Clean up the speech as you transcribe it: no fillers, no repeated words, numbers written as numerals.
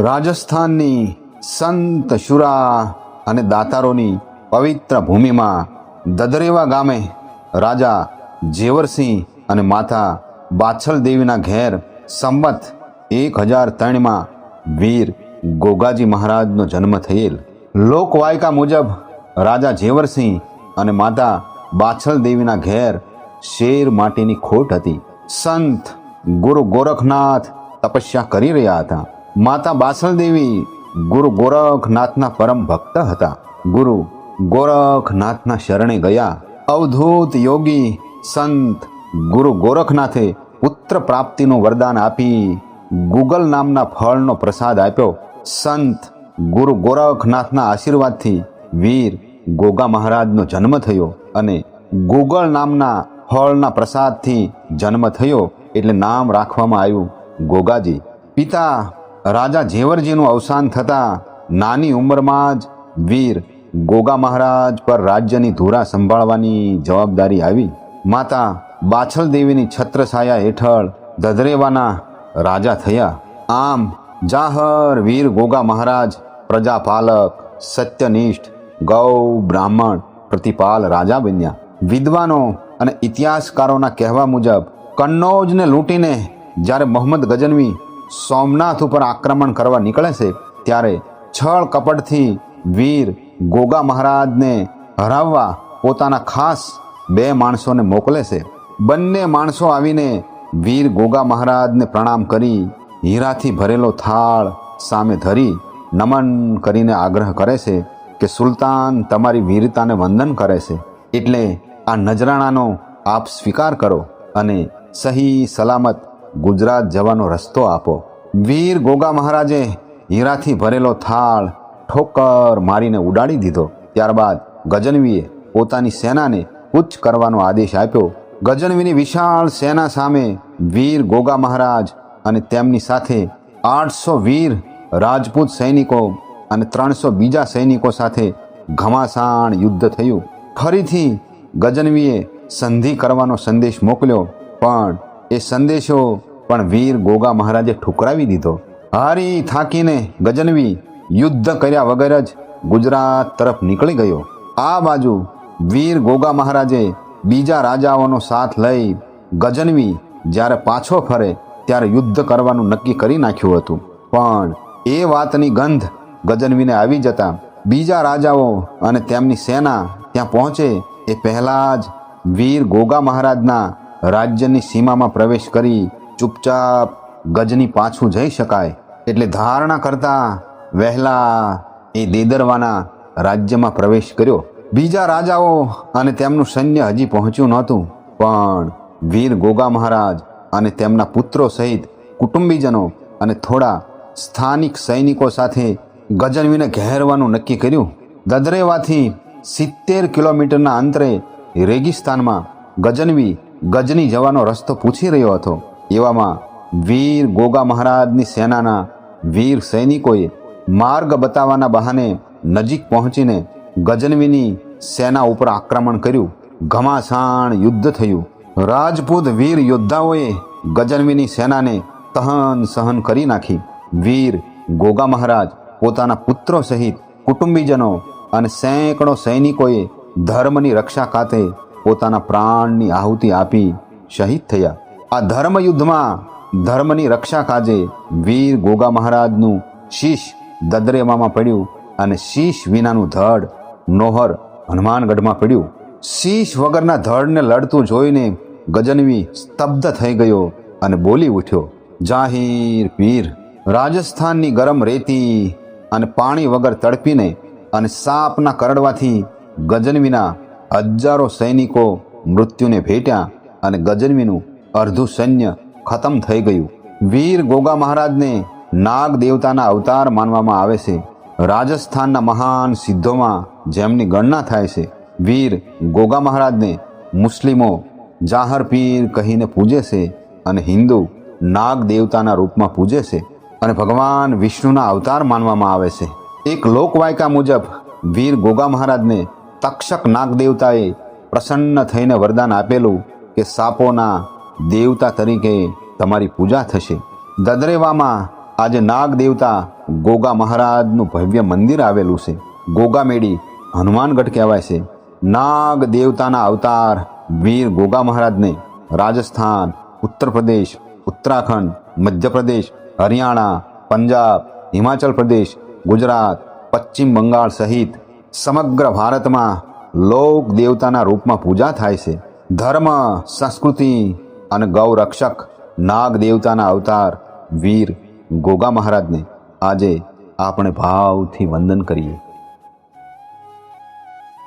રાજસ્થાનની સંત શુરા અને દાતારોની પવિત્ર ભૂમિમાં દદરેવા ગામે રાજા ઝેવરસિંહ અને માતા બાછલ દેવીના ઘેર સંવત 1003માં વીર ગોગાજી મહારાજનો જન્મ થયેલ. લોકવાયકા મુજબ રાજા ઝેવરસિંહ અને માતા બાછલ દેવીના ઘેર શેર માટીની ખોટ હતી. સંત ગુરુ ગોરખનાથ તપસ્યા કરી રહ્યા હતા. માતા બાછલ દેવી ગુરુ ગોરખનાથના પરમ ભક્ત હતા. ગુરુ ગોરખનાથના શરણે ગયા. અવધૂત યોગી સંત ગુરુ ગોરખનાથે પુત્ર પ્રાપ્તિનું વરદાન આપી ગુગલ નામના ફળનો પ્રસાદ આપ્યો. સંત ગુરુ ગોરખનાથના આશીર્વાદથી વીર ગોગા મહારાજનો જન્મ થયો અને ગુગલ નામના ફળના પ્રસાદથી જન્મ થયો એટલે નામ રાખવામાં આવ્યું ગોગાજી. પિતા રાજા ઝેવરજીનું અવસાન થતાં નાની ઉંમરમાં જ વીર ગોગા મહારાજ પર રાજ્યની ધુરા સંભાળવાની જવાબદારી આવી. માતા બાછલ દેવીની છત્રછાયા હેઠળ દદરેવાના રાજા થયા. આમ જાહર વીર ગોગા મહારાજ પ્રજાપાલક, સત્યનિષ્ઠ, ગૌ બ્રાહ્મણ પ્રતિપાલ રાજા બન્યા. વિદ્વાનો અને ઇતિહાસકારોના કહેવા મુજબ કન્નૌજને લૂંટીને જ્યારે મોહમ્મદ ગજનવી સોમનાથ ઉપર આક્રમણ કરવા નીકળે છે ત્યારે છળ કપટથી વીર ગોગા મહારાજને હરાવવા પોતાના ખાસ 2 માણસોને મોકલે છે. બંને માણસો આવીને વીર ગોગા મહારાજને પ્રણામ કરી હીરાથી ભરેલો થાળ સામે ધરી નમન કરીને આગ્રહ કરે છે કે સુલતાન તમારી વીરતાને વંદન કરે છે, એટલે આ નજરાણાનો આપ સ્વીકાર કરો અને સહી સલામત ગુજરાત જવાનો રસ્તો આપો. વીર ગોગા મહારાજે હીરાથી ભરેલો થાળ ઠોકર મારીને ઉડાડી દીધો. ત્યારબાદ ગજનવીએ પોતાની સેનાને કૂચ કરવાનો આદેશ આપ્યો. ગજનવીની વિશાળ સેના સામે વીર ગોગા મહારાજ અને તેમની સાથે 800 વીર રાજપૂત સૈનિકો અને 300 બીજા સૈનિકો સાથે ઘમાસાણ યુદ્ધ થયું. ફરીથી ગજનવીએ સંધિ કરવાનો સંદેશ મોકલ્યો, પણ એ સંદેશો પણ વીર ગોગા મહારાજે ઠુકરાવી દીધો. હારી થાકીને ગજનવી યુદ્ધ કર્યા વગર જ ગુજરાત તરફ નીકળી ગયો. આ બાજુ વીર ગોગા મહારાજે બીજા રાજાઓનો સાથ લઈ ગજનવી જ્યારે પાછો ફરે ત્યારે યુદ્ધ કરવાનું નક્કી કરી નાખ્યું હતું. પણ એ વાતની ગંધ ગજનવીને આવી જતા બીજા રાજાઓ અને તેમની સેના ત્યાં પહોંચે એ પહેલાં જ વીર ગોગા મહારાજના રાજ્યની સીમામાં પ્રવેશ કરી ચૂપચાપ ગજની પાછું જઈ શકાય એટલે ધારણા કરતા વહેલા એ દેદરવાના રાજ્યમાં પ્રવેશ કર્યો. બીજા રાજાઓ અને તેમનું સૈન્ય હજી પહોંચ્યું નહોતું, પણ વીર ગોગા મહારાજ અને તેમના પુત્રો સહિત કુટુંબીજનો અને થોડા સ્થાનિક સૈનિકો સાથે ગજનવીને ઘેરવાનું નક્કી કર્યું. દદરેવાથી 70 કિલોમીટરના અંતરે રેગિસ્તાનમાં ગજનવી ગજની જવાનો રસ્તો પૂછી રહ્યો હતો. એવામાં વીર ગોગા મહારાજની સેનાના વીર સૈનિકોએ માર્ગ બતાવવાના બહાને નજીક પહોંચીને ગજનવીની સેના ઉપર આક્રમણ કર્યું. ઘમાસાણ યુદ્ધ થયું. રાજપૂત વીર યોદ્ધાઓએ ગજનવીની સેનાને તહન સહન કરી નાખી. વીર ગોગા મહારાજ પોતાના પુત્રો સહિત કુટુંબીજનો અને સેંકડો સૈનિકોએ ધર્મની રક્ષા ખાતે પોતાના પ્રાણની આહુતિ આપી શહીદ થયા. આ ધર્મયુદ્ધમાં ધર્મની રક્ષા કાજે વીર ગોગા મહારાજનું શીશ દદરેવામાં પડ્યું અને શીશ વિનાનું ધડ નોહર હનુમાનગઢમાં પડ્યું. શીશ વગરના ધડને લડતું જોઈને ગજનવી સ્તબ્ધ થઈ ગયો અને બોલી ઉઠ્યો, જાહીર પીર, રાજસ્થાનની ગરમ રેતી અને પાણી વગર તડપીને અને સાપના કરડવાથી ગજનવીના હજારો સૈનિકો મૃત્યુને ભેટ્યા અને ગજનવીનું અર્ધું સૈન્ય ખતમ થઈ ગયું. વીર ગોગા મહારાજને નાગ દેવતાના અવતાર માનવામાં આવે છે. રાજસ્થાનના મહાન સિદ્ધોમાં જેમની ગણના થાય છે. વીર ગોગા મહારાજને મુસ્લિમો જાહર પીર કહીને પૂજે છે અને હિન્દુ નાગ દેવતાના રૂપમાં પૂજે છે અને ભગવાન વિષ્ણુના અવતાર માનવામાં આવે છે. એક લોકવાયકા મુજબ વીર ગોગા મહારાજને તક્ષક નાગ દેવતાએ પ્રસન્ન થઈને વરદાન આપેલું કે સાપોના દેવતા તરીકે તમારી પૂજા થશે. દદરેવામાં આજે નાગ દેવતા ગોગા મહારાજનું ભવ્ય મંદિર આવેલું છે. ગોગામેડી હનુમાનગઢ કહેવાય છે. નાગ દેવતાના અવતાર વીર ગોગા મહારાજને રાજસ્થાન, ઉત્તર પ્રદેશ, ઉત્તરાખંડ, મધ્યપ્રદેશ, હરિયાણા, પંજાબ, હિમાચલ પ્રદેશ, ગુજરાત, પશ્ચિમ બંગાળ સહિત સમગ્ર ભારતમાં લોક દેવતાના રૂપમાં પૂજા થાય છે. ધર્મ, સંસ્કૃતિ અને ગૌરક્ષક નાગ દેવતાના અવતાર વીર ગોગા મહારાજને આજે આપણે ભાવથી વંદન કરીએ.